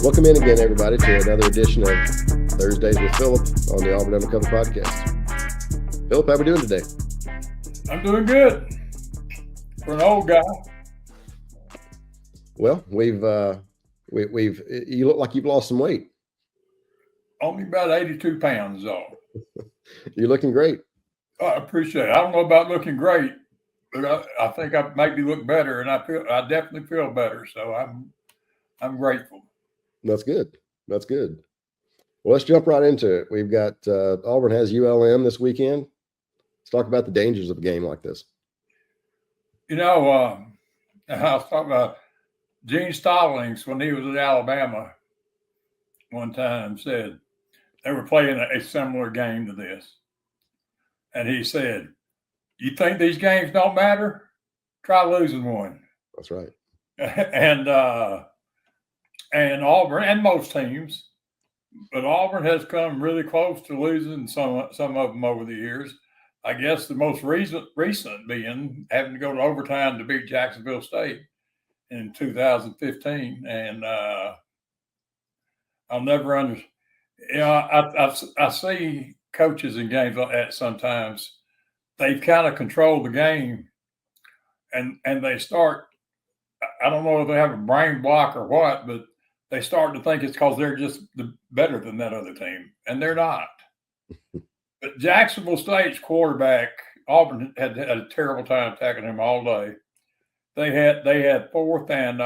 Welcome in again, everybody, to another edition of Thursdays with Phillip on the Auburn Undercover podcast. Phillip, how we doing today? I'm doing good for an old guy. Well, we've you look like you've lost some weight. Only about 82 pounds, though. You're looking great. I appreciate it. I don't know about looking great, but I think I maybe look better, and I definitely feel better. So I'm grateful. That's good. That's good. Well, let's jump right into it. We've got Auburn has ULM this weekend. Let's talk about the dangers of a game like this. You know, I was talking about Gene Stallings when he was at Alabama one time said they were playing a similar game to this. And he said, "You think these games don't matter? Try losing one." That's right. And Auburn and most teams, but Auburn has come really close to losing some of them over the years. I guess the most recent being having to go to overtime to beat Jacksonville State in 2015. And I'll never understand. You know, I see coaches in games like that sometimes. They've kind of controlled the game, and they start. I don't know if they have a brain block or what, but they start to think it's because they're just better than that other team, and they're not. But Jacksonville State's quarterback, Auburn had a terrible time attacking him all day. They had 4th and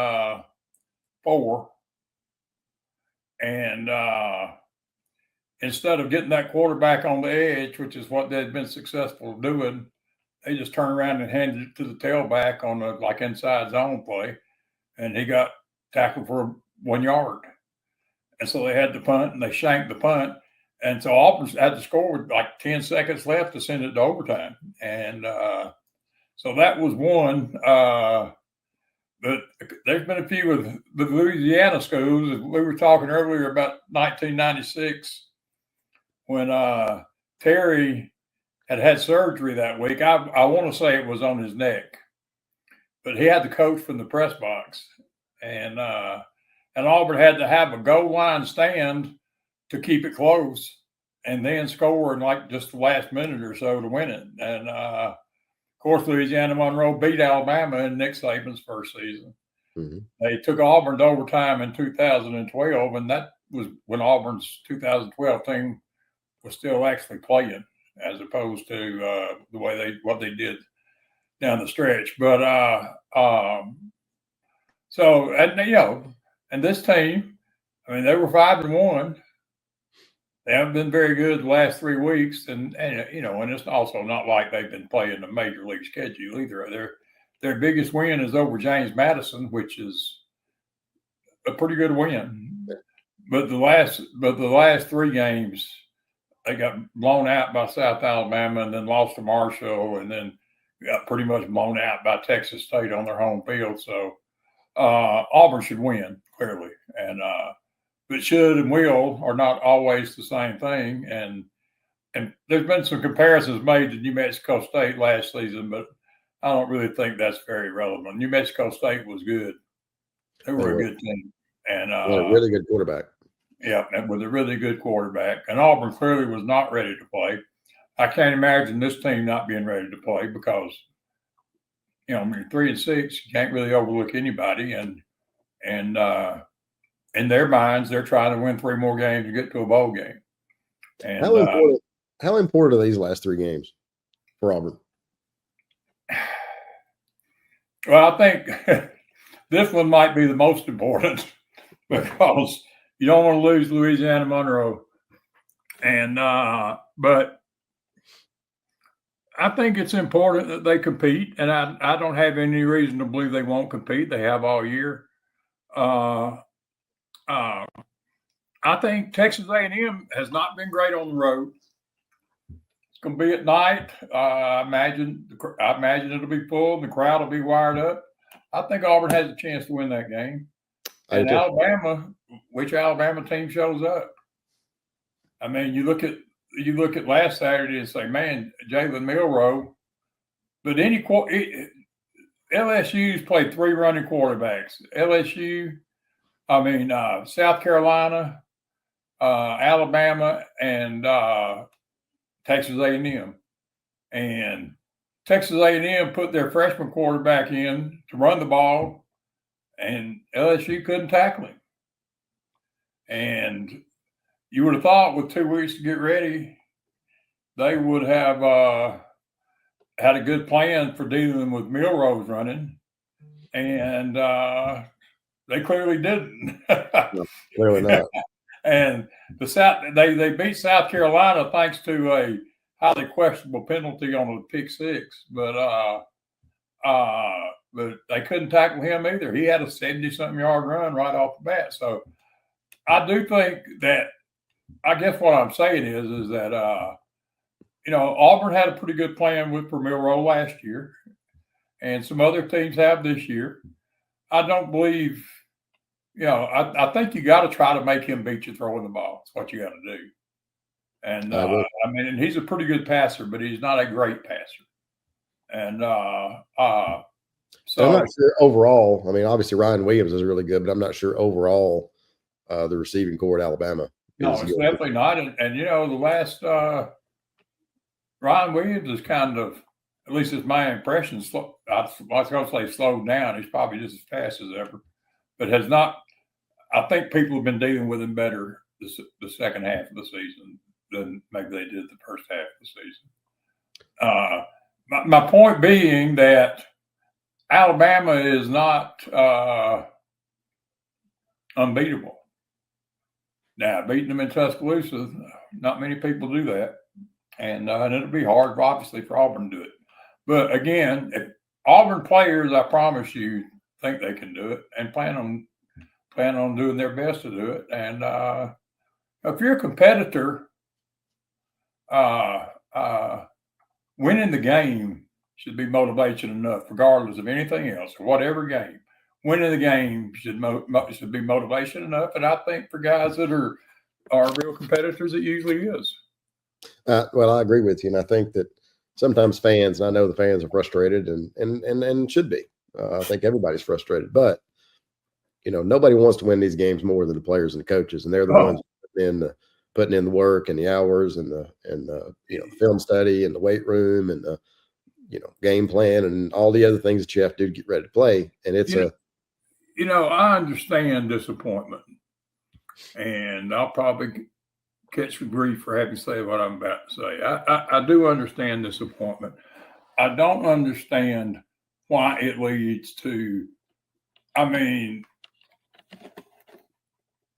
4, and instead of getting that quarterback on the edge, which is what they'd been successful doing, they just turned around and handed it to the tailback on a inside zone play, and he got tackled for 1 yard. And so they had to punt, and they shanked the punt. And so Auburn had to score with 10 seconds left to send it to overtime. And so that was one. But there's been a few with the Louisiana schools. We were talking earlier about 1996 when Terry had surgery that week. I want to say it was on his neck. But he had the coach from the press box. And Auburn had to have a goal line stand to keep it close and then score in just the last minute or so to win it. And, of course, Louisiana Monroe beat Alabama in Nick Saban's first season. Mm-hmm. They took Auburn to overtime in 2012, and that was when Auburn's 2012 team was still actually playing as opposed to the way what they did down the stretch. But so, and this team, I mean, they were 5-1. They haven't been very good the last 3 weeks, and it's also not like they've been playing a major league schedule either. Their biggest win is over James Madison, which is a pretty good win. But the last 3 games, they got blown out by South Alabama, and then lost to Marshall, and then got pretty much blown out by Texas State on their home field. So Auburn should win, clearly. And but should and will are not always the same thing. And there's been some comparisons made to New Mexico State last season, but I don't really think that's very relevant. New Mexico State was good. They were a good team. And a really good quarterback. Yeah, with a really good quarterback. And Auburn clearly was not ready to play. I can't imagine this team not being ready to play because, 3-6, you can't really overlook anybody. And in their minds, they're trying to win 3 more games to get to a bowl game. And how important are these last 3 games for Auburn? Well, I think this one might be the most important because you don't want to lose Louisiana Monroe. And but I think it's important that they compete, and I don't have any reason to believe they won't compete. They have all year. I think Texas A&M has not been great on the road. It's going to be at night. I imagine it'll be full and the crowd will be wired up. I think Auburn has a chance to win that game. And Alabama, which Alabama team shows up? I mean, you look at last Saturday and say, man, Jalen Milroe. But LSU's played 3 running quarterbacks. LSU, I mean, South Carolina, Alabama, and Texas A&M. And Texas A&M put their freshman quarterback in to run the ball, and LSU couldn't tackle him. And you would have thought with 2 weeks to get ready, they would have had a good plan for dealing with Milrose running, and they clearly didn't. No, clearly not. And they beat South Carolina thanks to a highly questionable penalty on a pick six, but they couldn't tackle him either. He had a 70-something yard run right off the bat. So I do think that, I guess what I'm saying is that Auburn had a pretty good plan for Milroe last year, and some other teams have this year. I don't believe. I think you got to try to make him beat you throwing the ball. That's what you got to do. And and he's a pretty good passer, but he's not a great passer. And so I'm not sure overall. I mean, obviously Ryan Williams is really good, but I'm not sure overall the receiving core at Alabama. No, it's definitely not. And the last Ryan Williams is kind of, at least it's my impression, I was going to say slowed down. He's probably just as fast as ever, but has not. I think people have been dealing with him better the second half of the season than maybe they did the first half of the season. My point being that Alabama is not unbeatable. Now, beating them in Tuscaloosa, not many people do that. And it'll be hard, obviously, for Auburn to do it. But again, if Auburn players, I promise you, think they can do it and plan on doing their best to do it. And if you're a competitor, winning the game should be motivation enough, regardless of anything else or whatever game. Winning the game should be motivation enough, and I think for guys that are real competitors, it usually is. Well, I agree with you, and I think that sometimes fans, and I know the fans are frustrated, and should be. I think everybody's frustrated, but nobody wants to win these games more than the players and the coaches, and they're the ones putting in the work and the hours and the film study and the weight room and the game plan and all the other things that you have to do to get ready to play. And it's I understand disappointment, and I'll probably catch some grief for having to say what I'm about to say. I do understand disappointment. I don't understand why it leads to,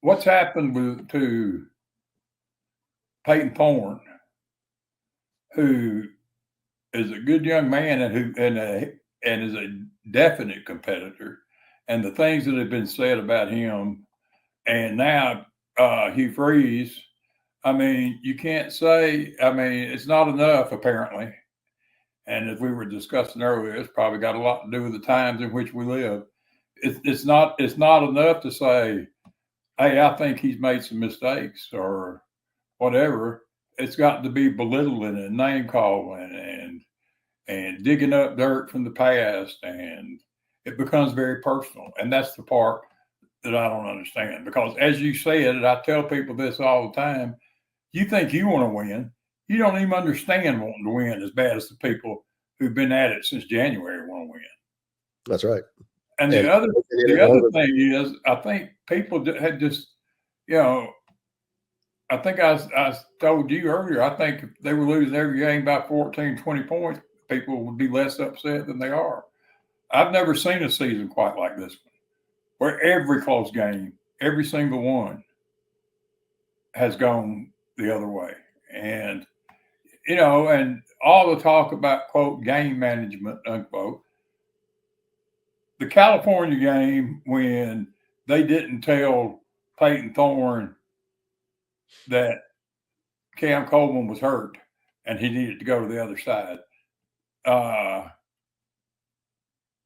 what's happened to Peyton Thorne, who is a good young man and is a definite competitor, and the things that have been said about him, and now Hugh Freeze. You can't say. It's not enough apparently, and as we were discussing earlier, it's probably got a lot to do with the times in which we live. It's not enough to say, hey, I think he's made some mistakes or whatever. It's got to be belittling and name calling and digging up dirt from the past, and it becomes very personal. And that's the part that I don't understand, because as you said, and I tell people this all the time, you think you want to win. You don't even understand wanting to win as bad as the people who've been at it since January want to win. That's right. And the other thing is, I think people had just, I think I told you earlier, I think if they were losing every game by 14, 20 points, people would be less upset than they are. I've never seen a season quite like this one, where every close game, every single one, has gone the other way. And, and all the talk about, quote, game management, unquote, the California game, when they didn't tell Peyton Thorne that Cam Coleman was hurt and he needed to go to the other side,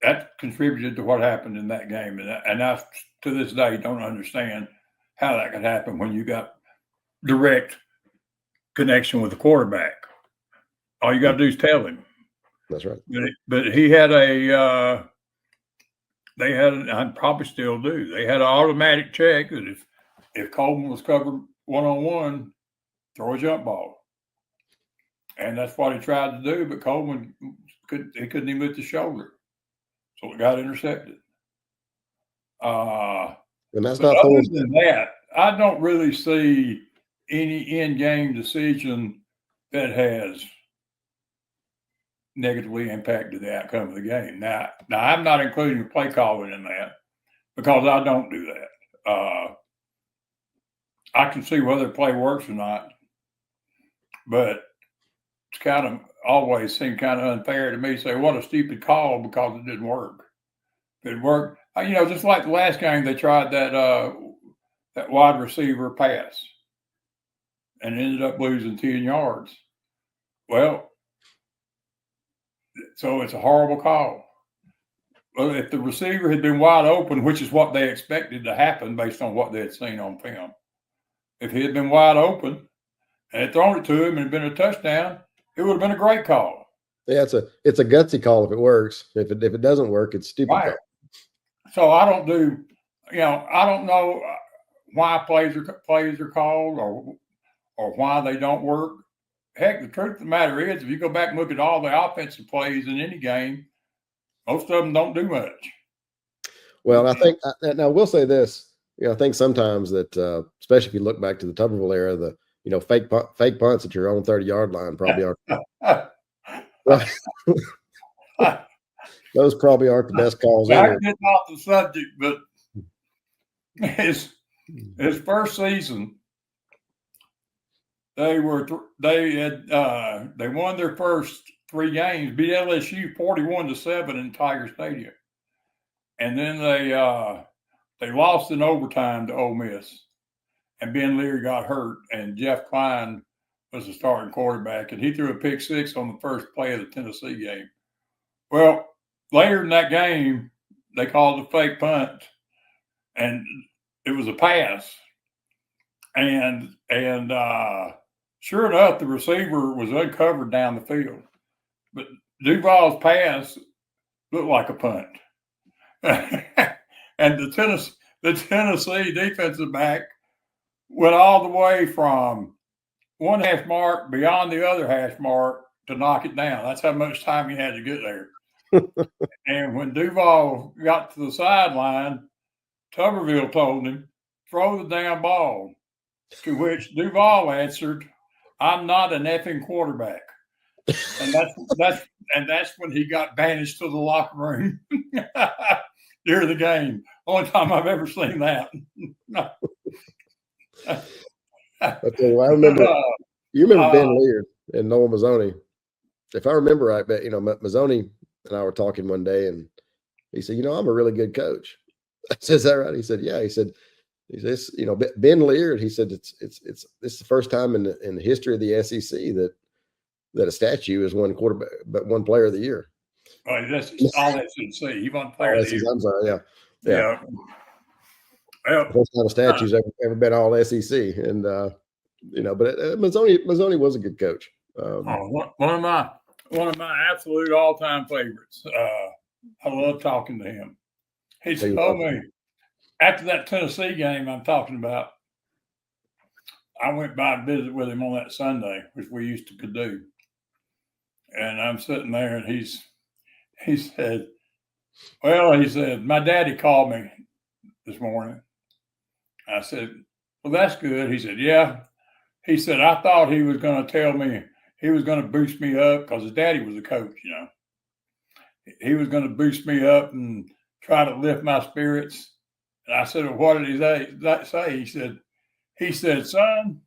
that contributed to what happened in that game. And I, to this day, don't understand how that could happen when you got direct connection with the quarterback. All you got to do is tell him. That's right. But he had a they had, and probably still do, they had an automatic check that if Coleman was covered one-on-one, throw a jump ball. And that's what he tried to do, but Coleman couldn't even lift the shoulder. So it got intercepted. And that's But not other than that, I don't really see any in-game decision that has negatively impacted the outcome of the game. Now I'm not including the play calling in that because I don't do that. I can see whether play works or not, but it's kind of always seemed kind of unfair to me to say, what a stupid call because it didn't work. If it worked, just like the last game, they tried that wide receiver pass and ended up losing 10 yards. Well, so it's a horrible call. Well, if the receiver had been wide open, which is what they expected to happen based on what they had seen on film, if he had been wide open and had thrown it to him and had been a touchdown, it would have been a great call. Yeah, it's a gutsy call if it works. If it doesn't work, it's stupid right. call. So I don't know why plays are called or why they don't work. Heck, the truth of the matter is, if you go back and look at all the offensive plays in any game, most of them don't do much. Well, I think now we'll say this. I think sometimes that, especially if you look back to the Tuberville era, the fake punts at your own 30-yard line probably aren't. Those probably aren't the best calls. I'm getting off the subject, but his first season, they won their first 3 games, beat LSU 41-7 in Tiger Stadium, and then they lost in overtime to Ole Miss, and Ben Leary got hurt, and Jeff Klein was the starting quarterback, and he threw a pick 6 on the first play of the Tennessee game. Well, later in that game, they called a fake punt, and it was a pass, and sure enough, the receiver was uncovered down the field, but Duval's pass looked like a punt, and the Tennessee defensive back went all the way from one hash mark beyond the other hash mark to knock it down. That's how much time he had to get there. And when Duval got to the sideline, Tuberville told him, throw the damn ball, to which Duval answered, I'm not an effing quarterback. And that's when he got banished to the locker room during the game. Only time I've ever seen that. Okay, well, I remember you remember Ben Lear and Noah Mazzoni. If I remember right, but Mazzoni and I were talking one day, and he said, I'm a really good coach. I said, is that right? He said, yeah. He says, Ben Lear. He said, it's the first time in the history of the SEC that a statue is one quarterback, but one player of the year. Right, that's all SEC. He won player of the year. I'm sorry, yeah. Well, first time a statue's ever been all SEC, and but Mazzoni was a good coach. One of my absolute all-time favorites. I love talking to him. He told me after that Tennessee game I'm talking about, I went by and visited with him on that Sunday, which we used to do. And I'm sitting there, and he said, my daddy called me this morning. I said, well, that's good. He said, yeah. He said, I thought he was going to tell me, he was going to boost me up because his daddy was a coach, He was going to boost me up and try to lift my spirits. And I said, well, what did he say? He said, son,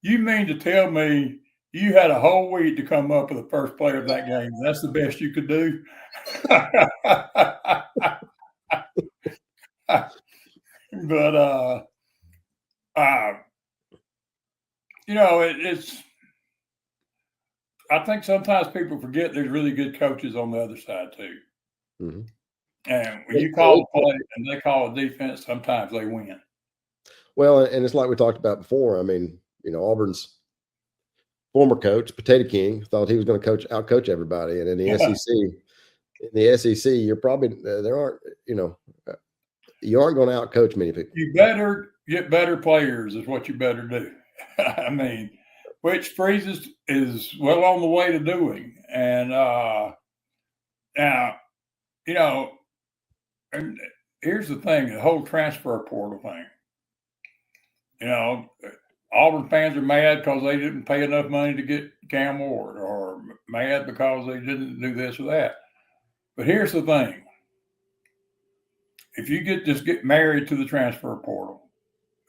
you mean to tell me you had a whole week to come up with the first play of that game? That's the best you could do? But, it's, I think sometimes people forget there's really good coaches on the other side too. Mm-hmm. And when you call a play and they call a defense, sometimes they win. Well, and it's like we talked about before. I mean, Auburn's former coach, Potato King, thought he was going to outcoach everybody. And in the SEC, in the SEC, you're probably there aren't you aren't going to outcoach many people. You better get better players is what you better do. I mean, which Freeze is well on the way to doing. And now, and here's the thing, the whole transfer portal thing. Auburn fans are mad because they didn't pay enough money to get Cam Ward, or mad because they didn't do this or that. But here's the thing. If you just get married to the transfer portal,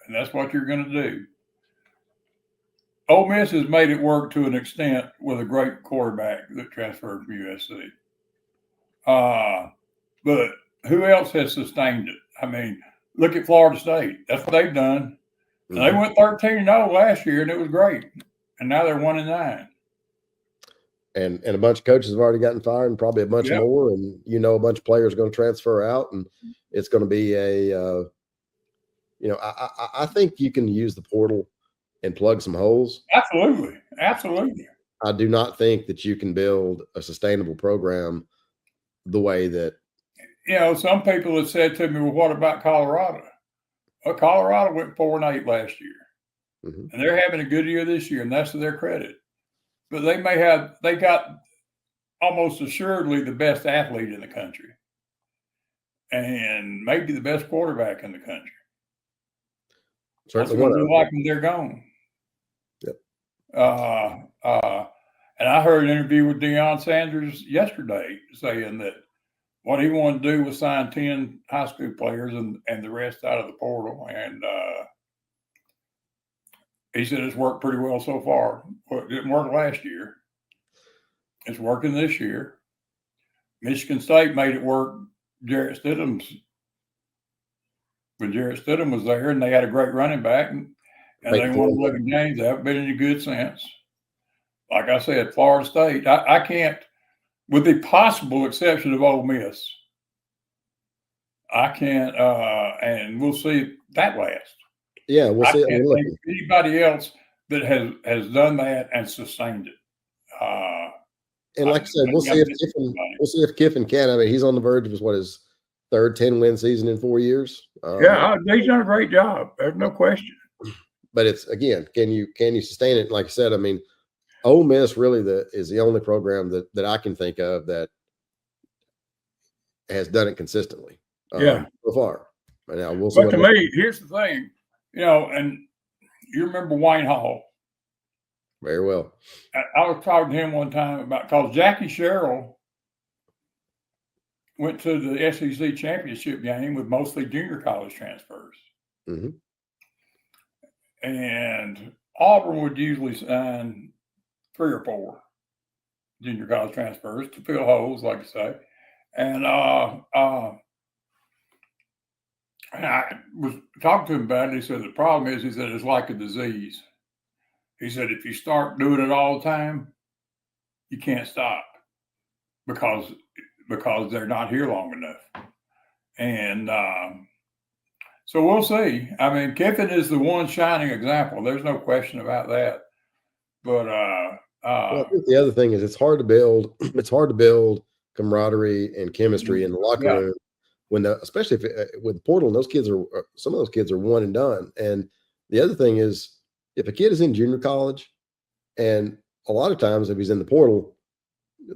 and that's what you're going to do, Ole Miss has made it work to an extent with a great quarterback that transferred from USC. But who else has sustained it? I mean, look at Florida State. That's what they've done. And they went 13-0 last year, and it was great. And now they're 1-9. And a bunch of coaches have already gotten fired, and probably a bunch more. And a bunch of players are going to transfer out, and it's going to be I think you can use the portal and plug some holes. Absolutely. Absolutely. I do not think that you can build a sustainable program the way that. Some people have said to me, well, what about Colorado? Well, Colorado went 4-8 last year. And they're having a good year this year, and that's to their credit. But they got almost assuredly the best athlete in the country. And maybe the best quarterback in the country. Certainly one of them. Like them, they're gone. Yep. And I heard an interview with Deion Sanders yesterday saying that what he wanted to do was sign 10 high school players and the rest out of the portal. And he said it's worked pretty well so far. Well, it didn't work last year. It's working this year. Michigan State made it work. When Jarrett Stidham was there, and they had a great running back, and they won 11 games. They haven't been any good since. Like I said, Florida State, I can't, with the possible exception of Ole Miss, I can't, and we'll see if that lasts. Yeah, we'll see. I can't think of anybody else that has done that and sustained it. And like I said, we'll see if Kiffin can. I mean, he's on the verge of his third 10-win season in 4 years. He's done a great job. There's no question. But it's, again, can you sustain it? Like I said, I mean, Ole Miss really is the only program that I can think of that has done it consistently. So far. But now we'll see. But to me, here's the thing, and you remember Wayne Hall. Very well. I was talking to him one time because Jackie Sherrill went to the SEC championship game with mostly junior college transfers. And Auburn would usually sign 3 or 4 junior college transfers to fill holes, like you say. And I was talking to him about it. He said, the problem is, it's like a disease. He said, if you start doing it all the time, you can't stop because they're not here long enough. And so we'll see. I mean, Kiffin is the one shining example. There's no question about that. But I think the other thing is it's hard to build camaraderie and chemistry in the locker room when especially with the portal, and some of those kids are one and done. And the other thing is, if a kid is in junior college, and a lot of times if he's in the portal,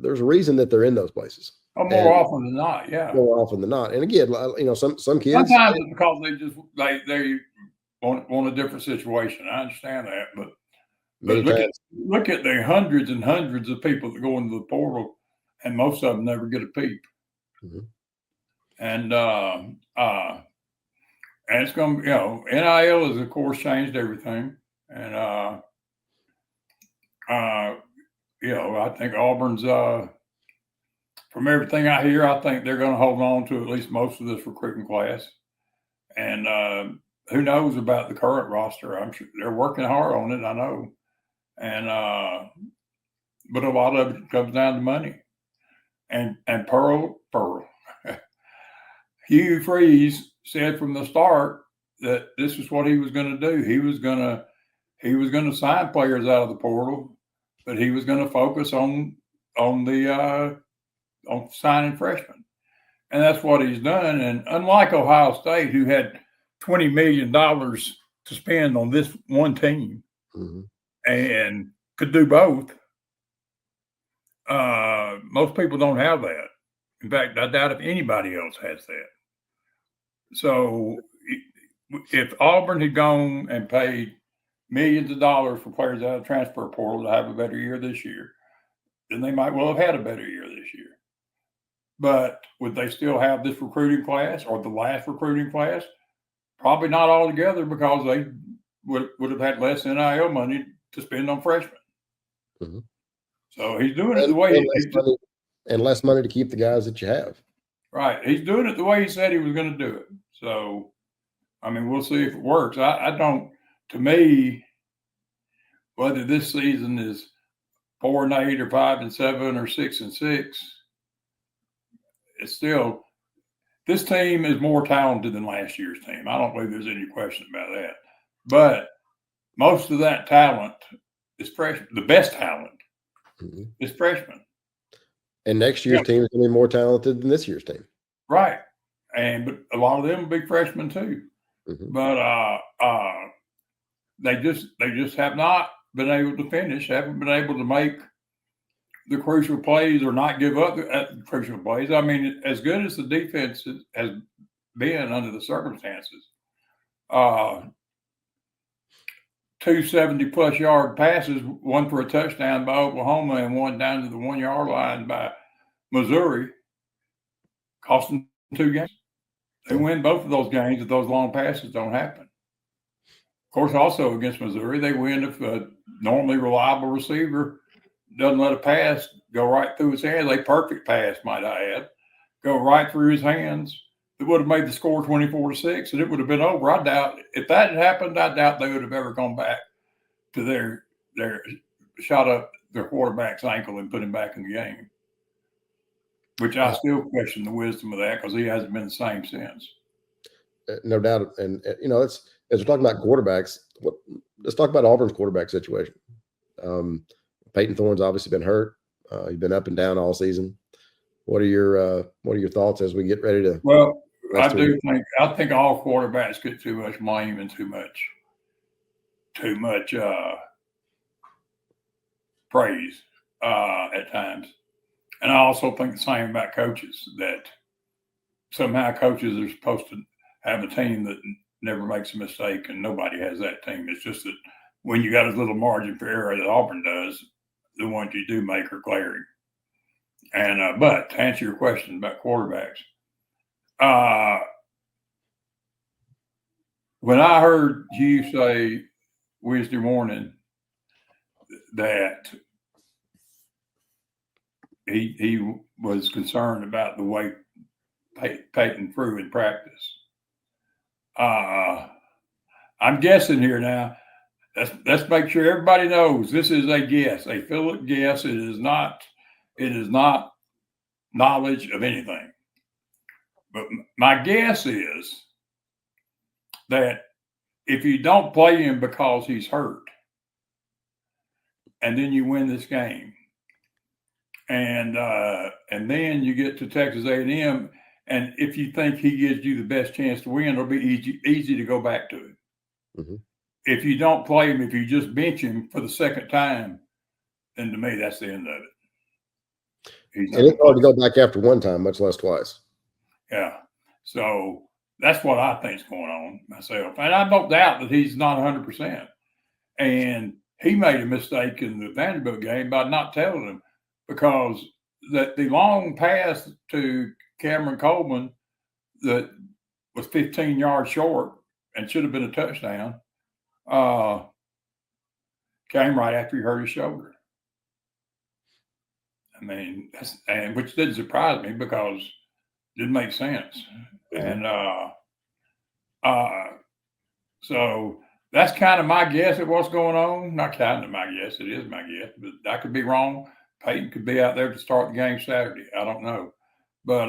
there's a reason that they're in those places. More often than not, yeah. More often than not. And again, some kids. Sometimes it's because they want a different situation. I understand that, but look at the hundreds and hundreds of people that go into the portal, and most of them never get a peep. And it's going to, NIL has of course changed everything. And, I think Auburn's, from everything I hear, I think they're going to hold on to at least most of this recruiting class. And who knows about the current roster? I'm sure they're working hard on it, I know. And but a lot of it comes down to money. And Pearl. Hugh Freeze said from the start that this is what he was going to do. He was going to sign players out of the portal, but he was going to focus on the on signing freshmen. And that's what he's done. And unlike Ohio State, who had $20 million to spend on this one team and could do both, most people don't have that. In fact, I doubt if anybody else has that. So if Auburn had gone and paid millions of dollars for players out of the transfer portal to have a better year this year, then they might well have had a better year this year. But would they still have this recruiting class or the last recruiting class? Probably not altogether, because they would have had less NIL money to spend on freshmen. So he's doing it the way and less money to keep the guys that you have. Right. He's doing it the way he said he was going to do it. So, I mean, we'll see if it works. I don't, to me, whether this season is 4-8 or 5-7 or 6-6, it's still, this team is more talented than last year's team. I don't believe there's any question about that. But most of that talent is freshman. The best talent is freshman. And next year's team is going to be more talented than this year's team. Right. But a lot of them will be freshmen too. But they just have not been able to finish, haven't been able to make the crucial plays or not give up at the crucial plays. I mean, as good as the defense has been under the circumstances, 270-plus yard passes, one for a touchdown by Oklahoma and one down to the 1 yard line by Missouri, cost them 2 games. They win both of those games if those long passes don't happen. Of course, also against Missouri, they win if a normally reliable receiver doesn't let a pass go right through his hands. A perfect pass, might I add, go right through his hands. It would have made the score 24-6, and it would have been over. I doubt if that had happened. I doubt they would have ever gone back to their shot up their quarterback's ankle and put him back in the game. Which I still question the wisdom of that, because he hasn't been the same since. No doubt. And as we're talking about quarterbacks, let's talk about Auburn's quarterback situation. Peyton Thorne's obviously been hurt. He's been up and down all season. What are your thoughts as we get ready to? Well, I think all quarterbacks get too much blame and too much praise at times. And I also think the same about coaches, that somehow coaches are supposed to have a team that never makes a mistake, and nobody has that team. It's just that when you got as little margin for error that Auburn does, the ones you do make are glaring. And but to answer your question about quarterbacks, when I heard you say Wednesday morning that he was concerned about the way Peyton threw in practice, I'm guessing here now. Let's make sure everybody knows this is a guess, a Phillip guess. It is not knowledge of anything. But my guess is that if you don't play him because he's hurt, and then you win this game, and then you get to Texas A&M, and if you think he gives you the best chance to win, it'll be easy to go back to it. If you don't play him, if you just bench him for the second time, then to me, that's the end of it. And it's hard to go back after one time, much less twice. Yeah. So that's what I think is going on myself. And I don't doubt that he's not 100%. And he made a mistake in the Vanderbilt game by not telling him, because the long pass to Cameron Coleman that was 15 yards short and should have been a touchdown came right after he hurt his shoulder. I mean, which didn't surprise me, because it didn't make sense. And so that's kind of my guess at what's going on. Not kind of my guess, it is my guess, but I could be wrong. Peyton could be out there to start the game Saturday. I don't know. But,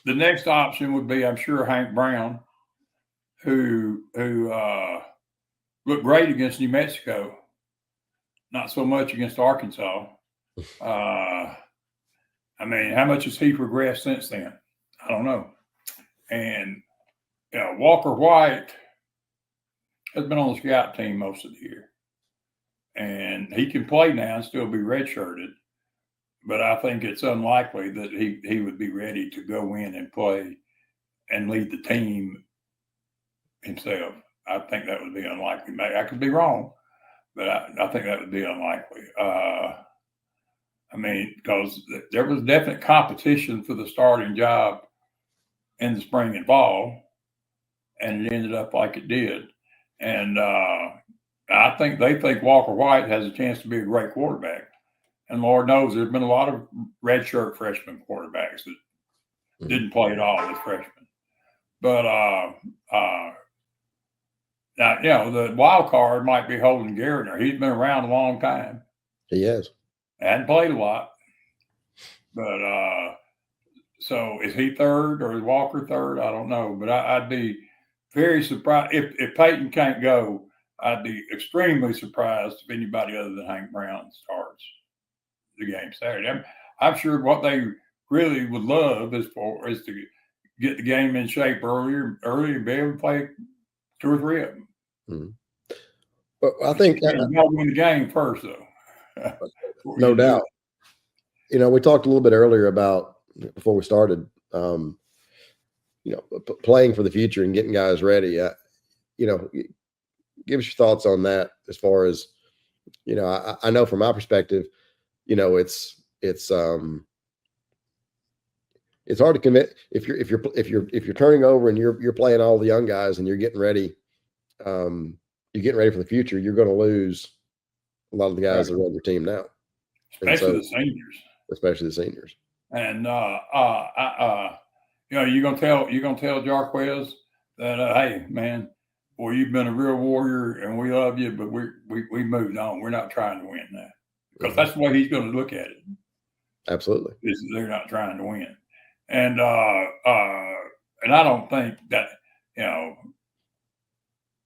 the next option would be, I'm sure, Hank Brown, who looked great against New Mexico, not so much against Arkansas. I mean, how much has he progressed since then? I don't know. And Walker White has been on the scout team most of the year, and he can play now and still be redshirted. But I think it's unlikely that he would be ready to go in and play and lead the team himself. I think that would be unlikely. I could be wrong, but I think that would be unlikely. I mean, because there was definite competition for the starting job in the spring and fall, and it ended up like it did. And I think they think Walker White has a chance to be a great quarterback. And Lord knows there's been a lot of redshirt freshman quarterbacks that didn't play at all as freshmen. But now, the wild card might be Holden Gardner. He's been around a long time. He has. Hadn't played a lot. But so is he third or is Walker third? I don't know. But I'd be very surprised. If Peyton can't go, I'd be extremely surprised if anybody other than Hank Brown starts the game Saturday. I'm sure what they really would love is to get the game in shape early and be able to play 2 or 3 of them. Mm-hmm. But I think you got to win the game first, though. No doubt. We talked a little bit earlier about, before we started, playing for the future and getting guys ready. Give us your thoughts on that. As far as, I know from my perspective, it's hard to commit if you're turning over and you're playing all the young guys and you're getting ready. You're getting ready for the future. You're going to lose a lot of the guys that are on your team now, especially the seniors. And you're gonna tell Jarquez that hey man, boy, you've been a real warrior and we love you, but we moved on. We're not trying to win now, because that's the way he's going to look at it. Absolutely, they're not trying to win, and I don't think that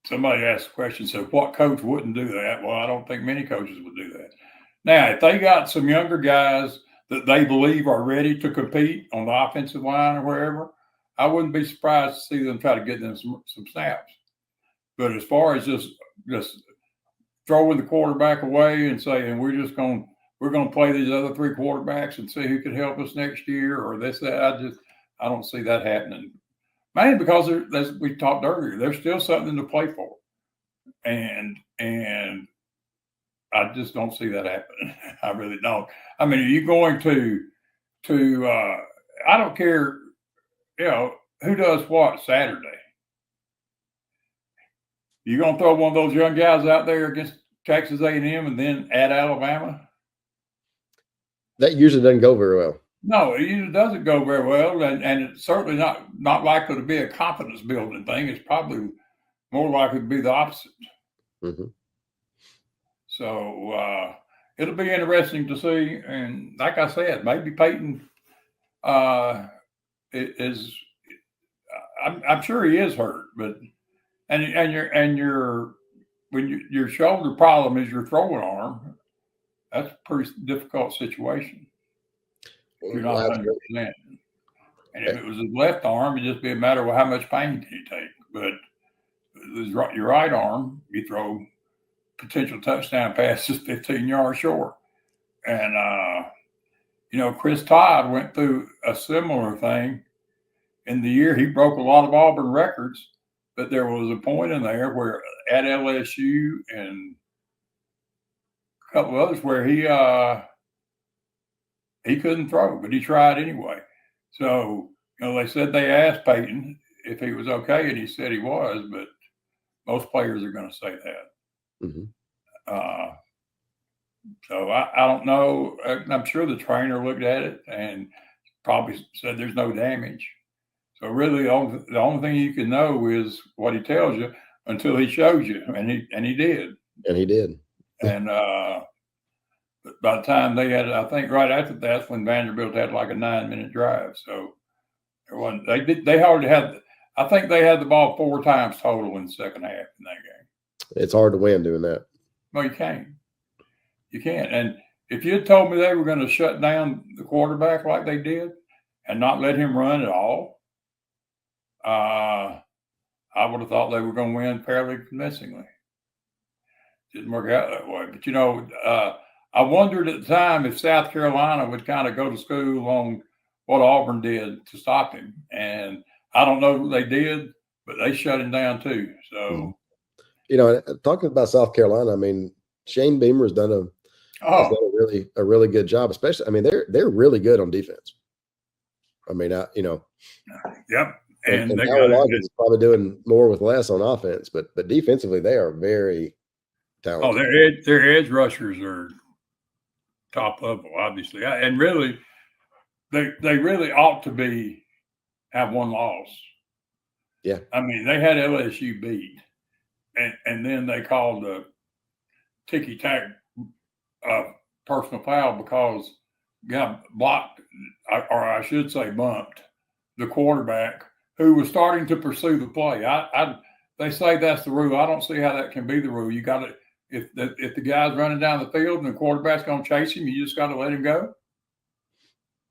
somebody asked a question, so what coach wouldn't do that? Well, I don't think many coaches would do that. Now, if they got some younger guys that they believe are ready to compete on the offensive line or wherever, I wouldn't be surprised to see them try to get them some snaps. But as far as just throwing the quarterback away and saying we're going to play these other 3 quarterbacks and see who can help us next year or this, that, I don't see that happening. Mainly because, as we talked earlier, there's still something to play for, and I just don't see that happening. I really don't. I mean, are you going to I don't care, who does what Saturday. You going to throw one of those young guys out there against Texas A&M and then at Alabama? That usually doesn't go very well. No, it usually doesn't go very well, and it's certainly not likely to be a confidence building thing. It's probably more likely to be the opposite. Mm-hmm. So it'll be interesting to see. And like I said, maybe Peyton is. I'm sure he is hurt, but your shoulder problem is your throwing arm. That's a pretty difficult situation. You're not 100%. And if it was his left arm, it'd just be a matter of how much pain did he take. But your right arm, you throw potential touchdown passes 15 yards short. And, Chris Todd went through a similar thing in the year. He broke a lot of Auburn records, but there was a point in there where at LSU and a couple of others where he couldn't throw, but he tried anyway. So, they said they asked Peyton if he was okay, and he said he was, but most players are going to say that. Mm-hmm. So I don't know. I'm sure the trainer looked at it and probably said there's no damage. So really, the only thing you can know is what he tells you until he shows you, and he did. And he did. And by the time they had, I think right after that's when Vanderbilt had like a 9-minute drive. So there wasn't. They hardly had. I think they had the ball 4 times total in the second half in that game. It's hard to win doing that. Well, you can't. You can't. And if you had told me they were going to shut down the quarterback like they did and not let him run at all, I would have thought they were going to win fairly convincingly. Didn't work out that way. But, I wondered at the time if South Carolina would kind of go to school on what Auburn did to stop him. And I don't know what they did, but they shut him down too. So, talking about South Carolina, I mean, Shane Beamer has done a really good job, especially. I mean, they're really good on defense. I mean, yep. And Howard Loggins is probably doing more with less on offense, but defensively they are very talented. Oh, their edge rushers are top level, obviously, and really, they really ought to have one loss. Yeah, I mean, they had LSU beat, and then they called the ticky tack personal foul because got blocked, or I should say bumped, the quarterback who was starting to pursue the play. They say that's the rule. I don't see how that can be the rule. You got to, if the guy's running down the field and the quarterback's going to chase him, you just got to let him go.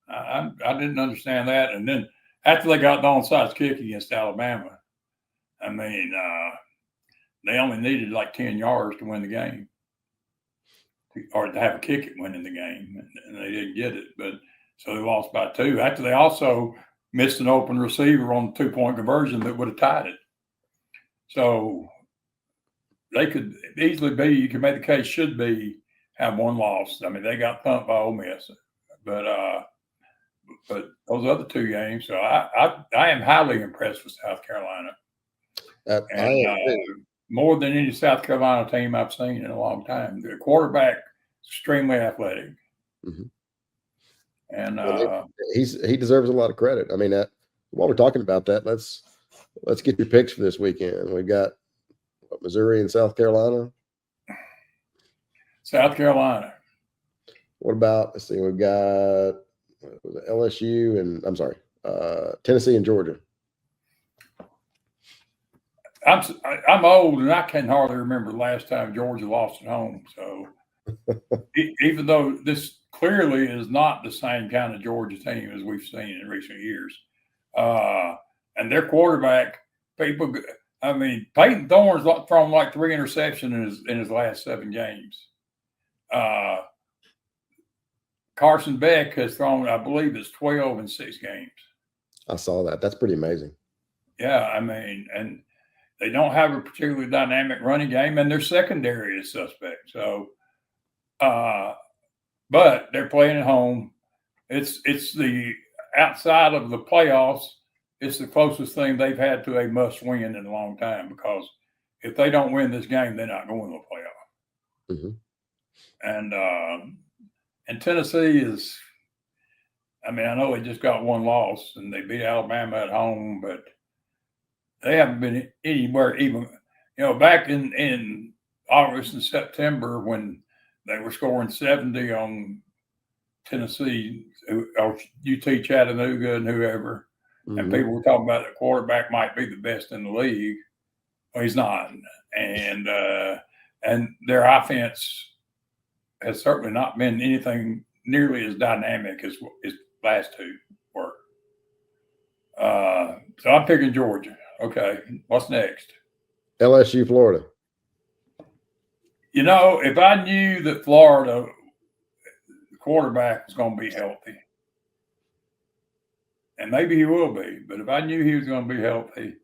I didn't understand that. And then after they got the onside kick against Alabama, I mean, they only needed like 10 yards to win the game, or to have a kick at winning the game, and they didn't get it. But so they lost by 2. After they also missed an open receiver on the 2-point conversion that would have tied it. So they could easily be, you can make the case, have one loss. I mean, they got thumped by Ole Miss, but those other 2 games. So I am highly impressed with South Carolina, more than any South Carolina team I've seen in a long time. The quarterback extremely athletic, and he deserves a lot of credit. I mean, while we're talking about that, let's get your picks for this weekend. We've got Missouri and South Carolina. South Carolina. What about, let's see, we've got LSU and Tennessee and Georgia. I'm old and I can hardly remember the last time Georgia lost at home. So even though this clearly is not the same kind of Georgia team as we've seen in recent years, and their quarterback, Peyton Thorne's thrown like 3 interceptions in his last 7 games. Carson Beck has thrown, I believe, it's 12 in 6 games. I saw that. That's pretty amazing. Yeah, I mean, and they don't have a particularly dynamic running game, and their secondary is suspect. So, but they're playing at home. It's the outside of the playoffs. It's the closest thing they've had to a must-win in a long time, because if they don't win this game, they're not going to the playoff. And Tennessee is, I mean, I know they just got 1 loss and they beat Alabama at home, but they haven't been anywhere even, back in August and September when they were scoring 70 on Tennessee or UT Chattanooga and whoever. And people were talking about the quarterback might be the best in the league. Well, he's not. And their offense has certainly not been anything nearly as dynamic as last 2 were. So I'm picking Georgia. Okay, what's next? LSU, Florida. If I knew that Florida quarterback was going to be healthy, and maybe he will be, but if I knew he was going to be healthy,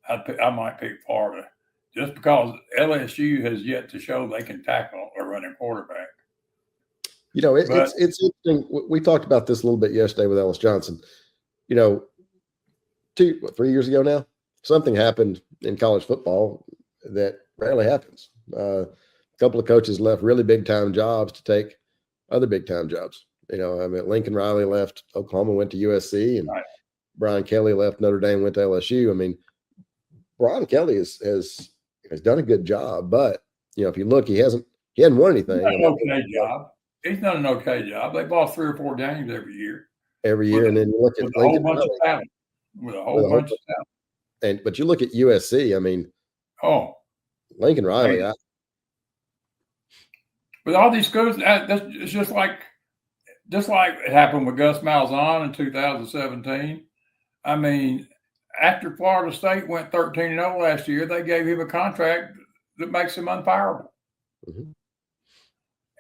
I might pick Florida, just because LSU has yet to show they can tackle a running quarterback. It's interesting. We talked about this a little bit yesterday with Ellis Johnson. 3 years ago now, something happened in college football that rarely happens. A couple of coaches left really big-time jobs to take other big-time jobs. Lincoln Riley left Oklahoma, went to USC, and Brian Kelly left Notre Dame, went to LSU. I mean, Brian Kelly has done a good job, but if you look, he hadn't won anything. He's done an okay job. They lost 3 or 4 games every year. And then you look at Lincoln Riley, with a whole bunch of talent. But you look at USC. I mean, Lincoln Riley. But all these schools, it's just like it happened with Gus Malzahn in 2017. I mean, after Florida State went 13-0 last year, they gave him a contract that makes him unfireable. Mm-hmm.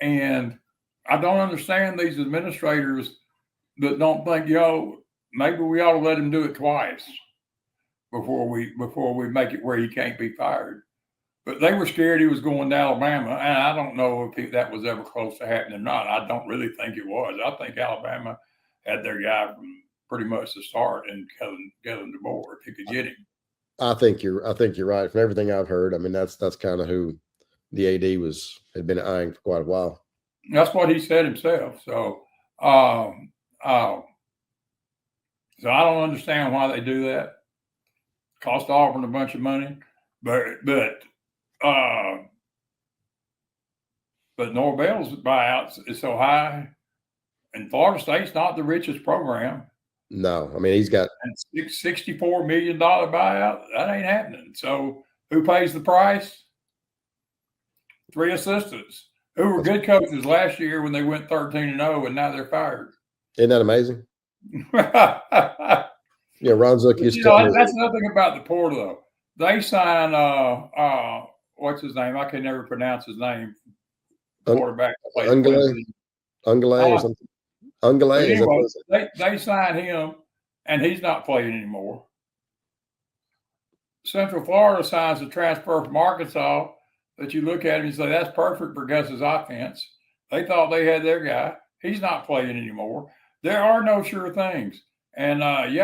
And I don't understand these administrators that don't think, maybe we ought to let him do it twice before we make it where he can't be fired. But they were scared he was going to Alabama, and I don't know if that was ever close to happening or not. I don't really think it was. I think Alabama had their guy from pretty much the start, and Kellen DeBoer, if he could get him. I think you're right. From everything I've heard, I mean, that's kind of who the AD had been eyeing for quite a while. That's what he said himself. So, so I don't understand why they do that. Cost Auburn a bunch of money, but Norvell's buyouts is so high, and Florida State's not the richest program. No, I mean, he's got a $64 million buyout. That ain't happening. So who pays the price? 3 assistants who were good coaches last year when they went 13-0, and now they're fired. Isn't that amazing? Yeah, Ron Zook used to tell me. That's nothing about the portal, though. They sign what's his name? I can never pronounce his name. Quarterback. Ungale or something. Ungale. Anyway, they signed him, and he's not playing anymore. Central Florida signs a transfer from Arkansas that you look at him and say, that's perfect for Gus's offense. They thought they had their guy. He's not playing anymore. There are no sure things. And,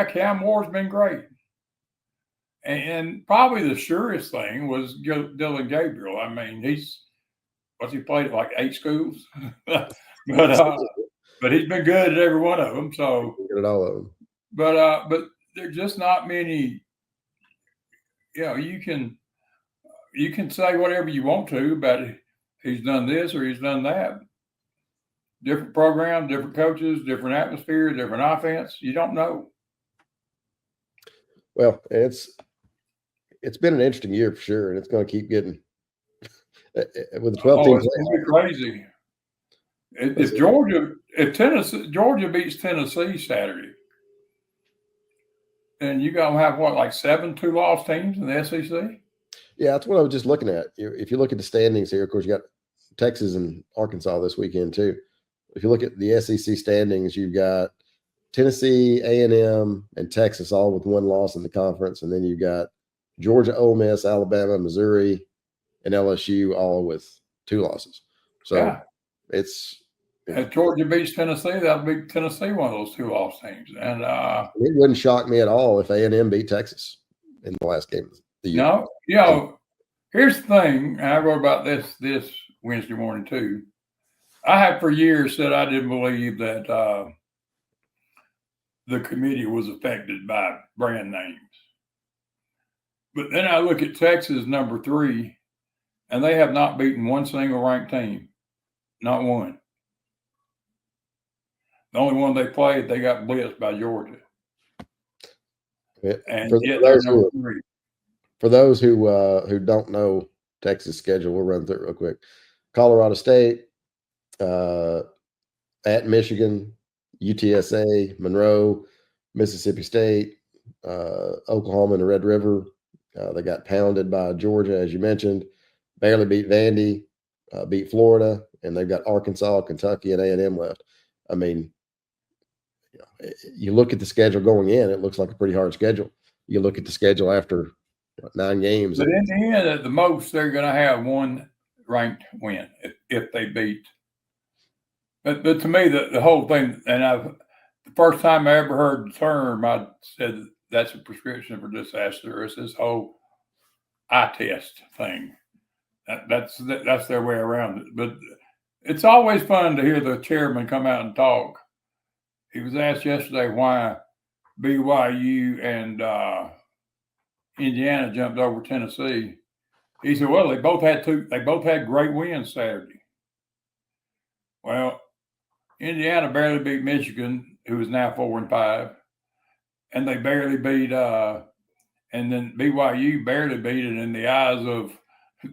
Cam Moore's been great. And probably the surest thing was Dylan Gabriel. I mean, he played at like 8 schools? but he's been good at every one of them. So good at all of them. But there's just not many. You can say whatever you want to about he's done this or he's done that. Different program, different coaches, different atmosphere, different offense. You don't know. Well, it's been an interesting year for sure, and it's going to keep getting with the 12 teams. It's going to be crazy. If Georgia beats Tennessee Saturday, then you're going to have like 7 2-loss teams in the SEC? Yeah, that's what I was just looking at. If you look at the standings here, of course, you got Texas and Arkansas this weekend too. If you look at the SEC standings, you've got Tennessee, A&M, and Texas all with 1 loss in the conference, and then you've got Georgia, Ole Miss, Alabama, Missouri, and LSU all with 2 losses. So if Georgia beats Tennessee, that'll be Tennessee one of those 2-loss teams. And it wouldn't shock me at all if A&M beat Texas in the last game of the year. No, here's the thing, and I wrote about this Wednesday morning too. I have for years said I didn't believe that the committee was affected by brand names. But then I look at Texas number 3, and they have not beaten one single ranked team. Not one. The only one they played, they got blitzed by Georgia. And yet they're number 3. For those who don't know Texas' schedule, we'll run through it real quick. Colorado State, at Michigan, UTSA, Monroe, Mississippi State, Oklahoma and the Red River. They got pounded by Georgia, as you mentioned. Barely beat Vandy, beat Florida, and they've got Arkansas, Kentucky, and A&M left. I mean, you look at the schedule going in, it looks like a pretty hard schedule. You look at the schedule after 9 games. But in the end, at the most, they're going to have 1 ranked win if they beat. But to me, the whole thing, and the first time I ever heard the term, I said that's a prescription for disaster. It's this whole eye test thing. That's their way around it. But it's always fun to hear the chairman come out and talk. He was asked yesterday why BYU and Indiana jumped over Tennessee. He said, "Well, they both had great wins Saturday." Well, Indiana barely beat Michigan, who is now 4-5, and they barely beat. And then BYU barely beat it in the eyes of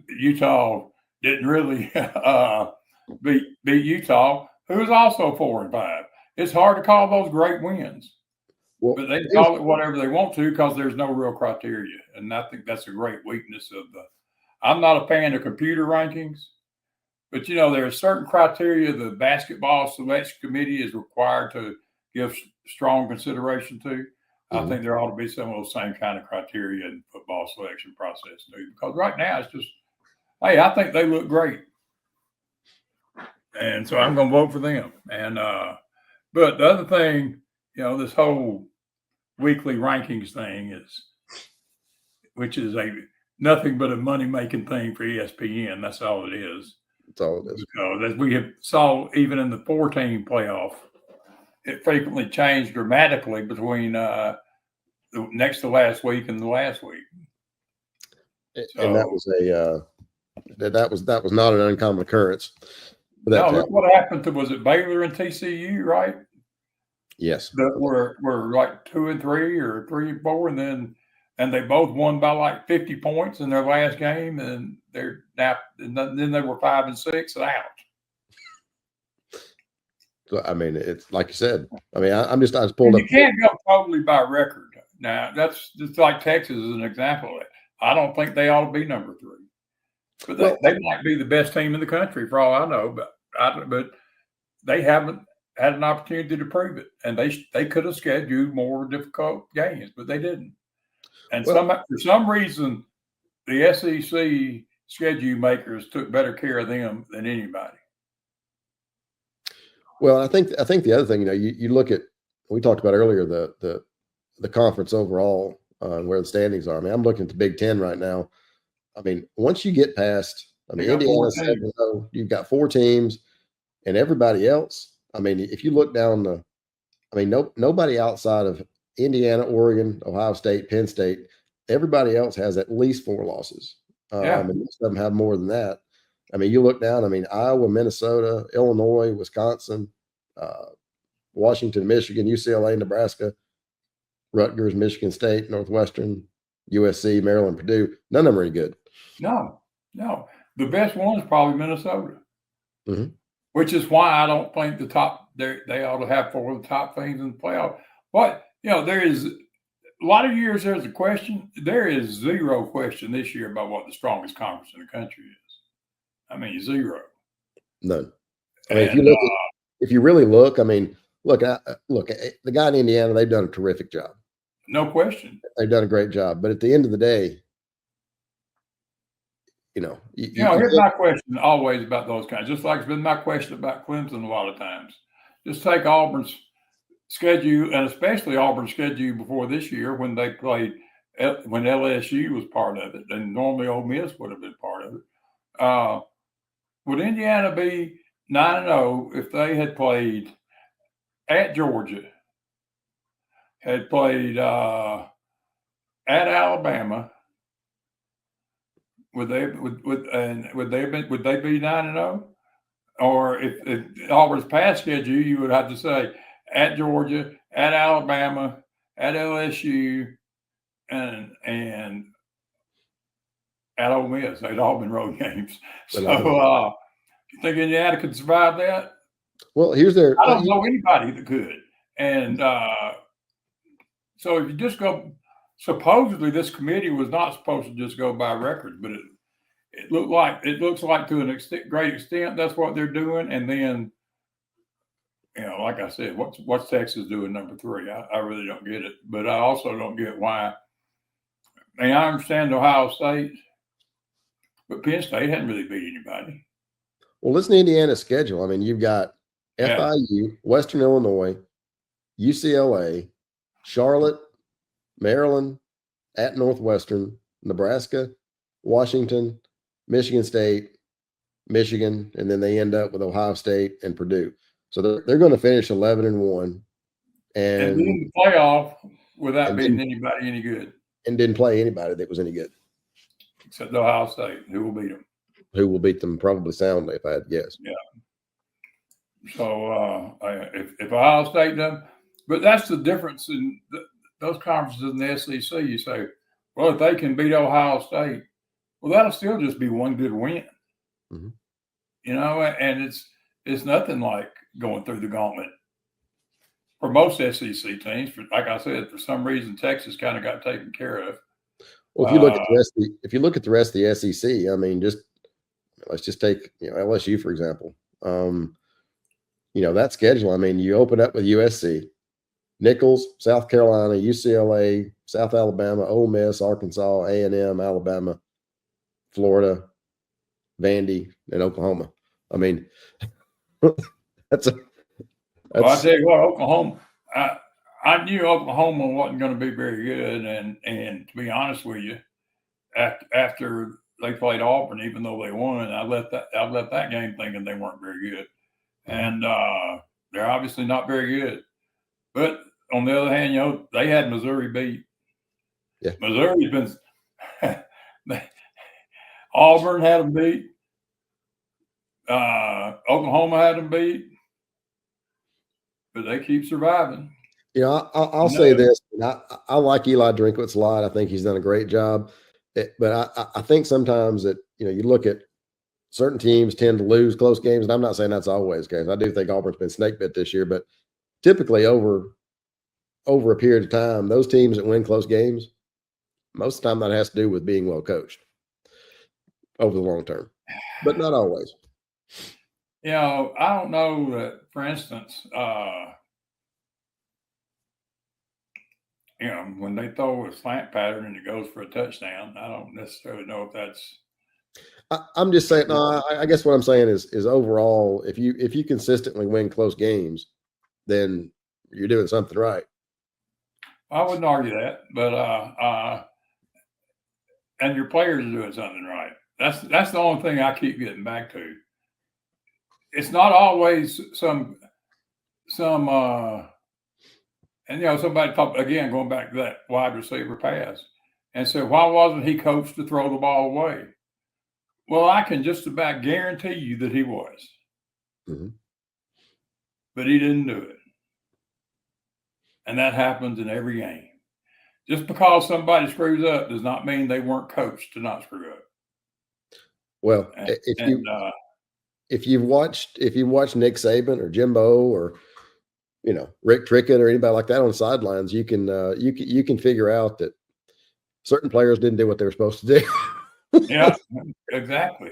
Utah. Didn't really beat Utah, who's also 4-5. It's hard to call those great wins. Well, but they call it whatever they want to because there's no real criteria. And I think that's a great weakness of the – I'm not a fan of computer rankings, but, there are certain criteria the basketball selection committee is required to give strong consideration to. I think there ought to be some of those same kind of criteria in the football selection process too, because right now it's just, hey, I think they look great. And so I'm going to vote for them. And but the other thing, this whole weekly rankings thing which is nothing but a money-making thing for ESPN. That's all it is. That's all it is. Because as we have saw even in the 4-team playoff, it frequently changed dramatically between the next to last week and the last week. And that was that was not an uncommon occurrence. No, look what happened to, was it Baylor and TCU, right? Yes. That were like 2-3 or 3-4, and they both won by like 50 points in their last game, and then they were 5-6 and out. So, I mean, it's like you said. I mean, I just pulled up. You can't go totally by record. Now, that's just like Texas is an example of it. I don't think they ought to be number 3. But they might be the best team in the country for all I know. But they haven't had an opportunity to prove it. And they could have scheduled more difficult games, but they didn't. And for some reason, the SEC schedule makers took better care of them than anybody. Well, I think the other thing, you look at, we talked about earlier, the conference overall, where the standings are. I mean, I'm looking at the Big Ten right now. I mean, once you get past, Indiana 7-0, you've got 4 teams, and everybody else. I mean, if you look down nobody outside of Indiana, Oregon, Ohio State, Penn State, everybody else has at least 4 losses. And most of them have more than that. I mean, you look down, Iowa, Minnesota, Illinois, Wisconsin, Washington, Michigan, UCLA, Nebraska, Rutgers, Michigan State, Northwestern, USC, Maryland, Purdue. None of them are any good. No. The best one is probably Minnesota, which is why I don't think the top they ought to have 4 of the top things in the playoff. But there is a lot of years there's a question. There is zero question this year about what the strongest conference in the country is. I mean, zero. None. I mean, if you really look, look, the guy in Indiana, they've done a terrific job. No question. They've done a great job. But at the end of the day, here's my question always about those kinds, just like it's been my question about Clemson a lot of times. Just take Auburn's schedule, and especially Auburn's schedule before this year when they played, when LSU was part of it, and normally Ole Miss would have been part of it. Would Indiana be 9-0 if they had played at Georgia, had played at Alabama? Would they be 9-0? Or if Auburn's past schedule, you would have to say at Georgia, at Alabama, at LSU, and at Ole Miss. They'd all been road games. So, you think Indiana could survive that? Well, I don't know anybody that could. And so if you just go, supposedly this committee was not supposed to just go by records, but it looks like to an great extent that's what they're doing. And then, like I said, what's Texas doing number 3? I really don't get it, but I also don't get why. I mean, I understand Ohio State, but Penn State hadn't really beat anybody. Well, listen to Indiana's schedule. I mean, you've got FIU, Western Illinois, UCLA, Charlotte, Maryland, at Northwestern, Nebraska, Washington, Michigan State, Michigan, and then they end up with Ohio State and Purdue. So they're going to finish 11-1, and in the playoff without beating anybody any good, and didn't play anybody that was any good, except Ohio State, who will beat them. Who will beat them probably soundly, if I had to guess. Yeah. So if Ohio State doesn't, but that's the difference in those conferences in the SEC. You say, well, if they can beat Ohio State, well, that'll still just be one good win. and it's nothing like going through the gauntlet for most SEC teams. Like I said, for some reason, Texas kind of got taken care of. Well, if you look at the rest, if you look at the rest of the SEC, I mean, let's just take LSU for example. That schedule. I mean, you open up with USC, Nicholls, South Carolina, UCLA, South Alabama, Ole Miss, Arkansas, A&M, Alabama, Florida, Vandy, and Oklahoma. I mean, that's. Well, I tell you what, Oklahoma. I knew Oklahoma wasn't going to be very good, and to be honest with you, after they played Auburn, even though they won, I left that game thinking they weren't very good, and they're obviously not very good. But on the other hand, they had Missouri beat. Yeah. Missouri's been. Auburn had them beat. Oklahoma had them beat. But they keep surviving. I'll say this. I like Eli Drinkwitz a lot. I think he's done a great job. But I think sometimes that, you look at certain teams tend to lose close games. And I'm not saying that's always the case. I do think Auburn's been snake bit this year. But typically over a period of time, those teams that win close games, most of the time that has to do with being well coached over the long term. But not always. I don't know that, for instance, when they throw a slant pattern and it goes for a touchdown, I don't necessarily know if that's. I'm just saying. No, I guess what I'm saying is overall, if you consistently win close games, then you're doing something right. I wouldn't argue that, but and your players are doing something right. That's the only thing I keep getting back to. It's not always some and somebody talked again, going back to that wide receiver pass, and said, why wasn't he coached to throw the ball away? Well, I can just about guarantee you that he was. Mm-hmm. But he didn't do it. And that happens in every game. Just because somebody screws up does not mean they weren't coached to not screw up. Well, if you've watched Nick Saban or Jimbo or Rick Trickett or anybody like that on the sidelines, you can figure out that certain players didn't do what they were supposed to do. Yeah, exactly.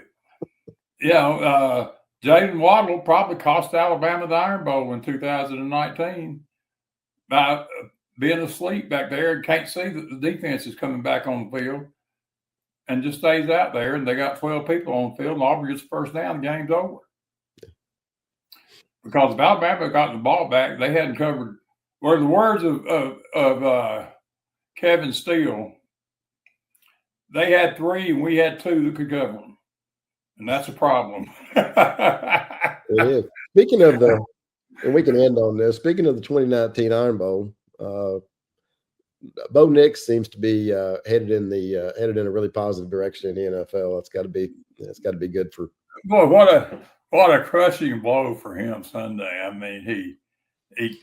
Jaden Waddle probably cost Alabama the Iron Bowl in 2019 by being asleep back there and can't see that the defense is coming back on the field and just stays out there, and they got 12 people on the field, and Auburn gets the first down, the game's over. Because if Alabama got the ball back, they hadn't covered. Were the words of Kevin Steele, they had 3 and we had 2 that could cover them. And that's a problem. It is. Speaking of and we can end on this. Speaking of the 2019 Iron Bowl, Bo Nix seems to be headed in a really positive direction in the NFL. It's got to be good for. Boy, what a crushing blow for him Sunday. I mean,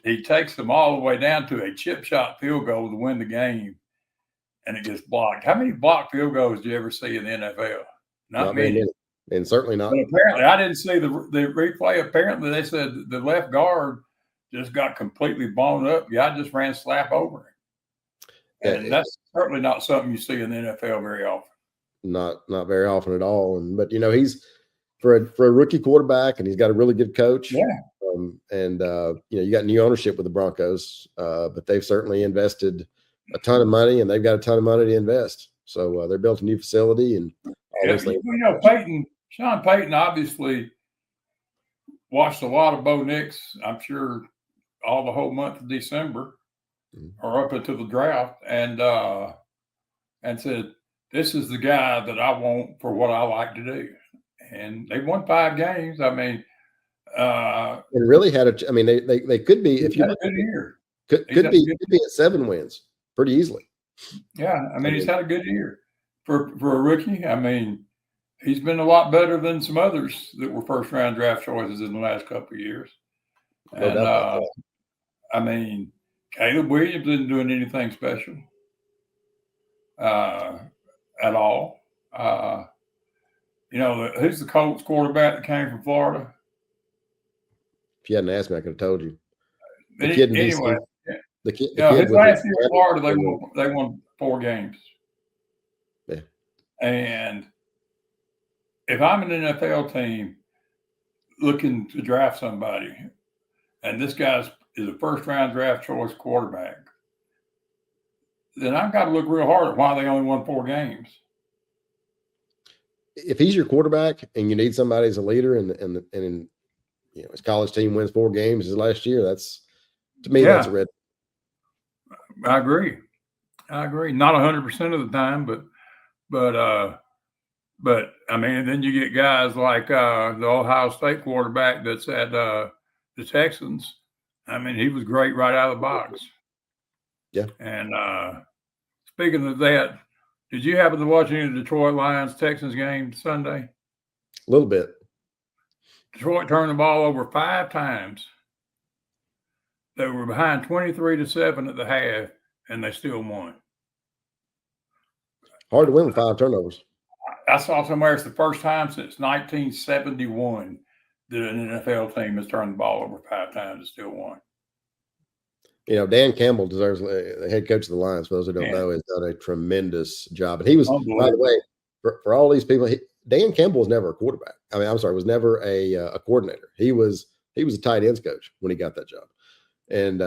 he takes them all the way down to a chip shot field goal to win the game, and it gets blocked. How many blocked field goals do you ever see in the NFL? Not many. And certainly not. But apparently, I didn't see the replay. Apparently, they said the left guard just got completely blown up. Guy just ran slap over him. And that's certainly not something you see in the NFL very often. Not very often at all. But he's for a rookie quarterback, and he's got a really good coach. Yeah. You got new ownership with the Broncos, but they've certainly invested a ton of money, and they've got a ton of money to invest. So they built a new facility, and obviously, Sean Payton obviously watched a lot of Bo Nix. I'm sure all the whole month of December, or up until the draft, and said, "This is the guy that I want for what I like to do." And they won 5 games. I mean, and really had a. I mean, they could be if you had a good year. Could be at 7 wins pretty easily. Yeah, I mean, he's had a good year for a rookie. I mean, he's been a lot better than some others that were first round draft choices in the last couple of years. And I mean, Caleb Williams isn't doing anything special at all. You know, who's the Colts quarterback that came from Florida? If you hadn't asked me, I could have told you. The kid in Anyway, DC. The kid. you The know, kid his with last year in the. Florida, they won 4 games. Yeah. And if I'm an NFL team looking to draft somebody, and this guy is a first-round draft choice quarterback, then I've got to look real hard at why they only won 4 games. If he's your quarterback and you need somebody as a leader, and you know his college team wins 4 games his last year, that's to me that's a red. I agree. Not 100% of the time, but I mean, and then you get guys like the Ohio State quarterback that's at the Texans. I mean, he was great right out of the box. Yeah. And speaking of that, did you happen to watch any of the Detroit Lions Texans game Sunday? A little bit. Detroit turned the ball over 5 times. They were behind 23-7 at the half, and they still won. Hard to win with 5 turnovers. I saw somewhere it's the first time since 1971 that an NFL team has turned the ball over 5 times and still won. You know, Dan Campbell deserves the head coach of the Lions. For those who don't know, has done a tremendous job. And he was, by the way, for all these people, Dan Campbell was never a quarterback. I mean, I'm sorry, was never a coordinator. He was a tight ends coach when he got that job, and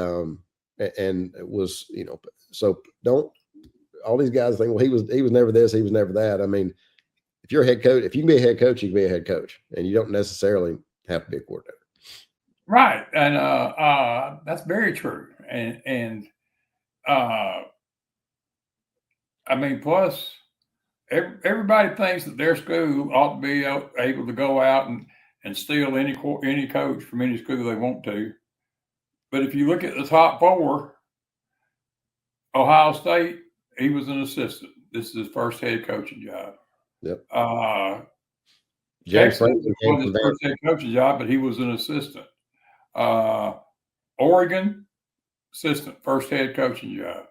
it was, you know, so don't all these guys think, well, he was never this, he was never that. I mean, if you're a head coach, if you can be a head coach, you can be a head coach, and you don't necessarily have to be a coordinator. Right, and that's very true. And I mean, plus everybody thinks that their school ought to be able to go out and steal any coach from any school they want to. But if you look at the top 4, Ohio State, he was an assistant. This is his first head coaching job. Yep. James Franklin was his first head coaching job, but he was an assistant. Oregon, assistant, first head coaching job.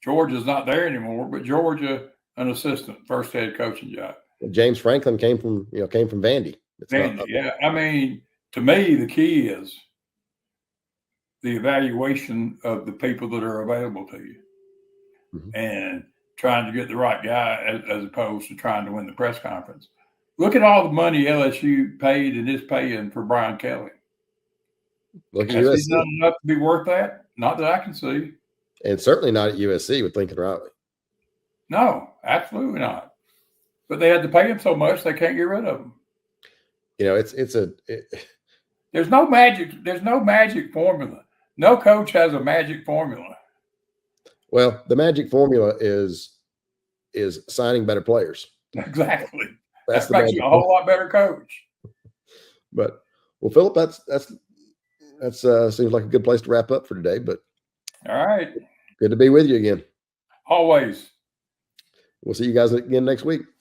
Georgia's not there anymore, but Georgia, an assistant, first head coaching job. James Franklin came from Vandy. Vandy, yeah. I mean, to me, the key is the evaluation of the people that are available to you, and trying to get the right guy as opposed to trying to win the press conference. Look at all the money LSU paid and is paying for Brian Kelly. Look at Has USC. he done enough to be worth that? Not that I can see. And certainly not at USC with Lincoln Riley. No, absolutely not. But they had to pay him so much they can't get rid of him. You know, there's no magic formula. No coach has a magic formula. Well, the magic formula is signing better players. Exactly. That makes you a whole lot better coach. But well, Phillip, that's seems like a good place to wrap up for today. But all right, good to be with you again. Always. We'll see you guys again next week.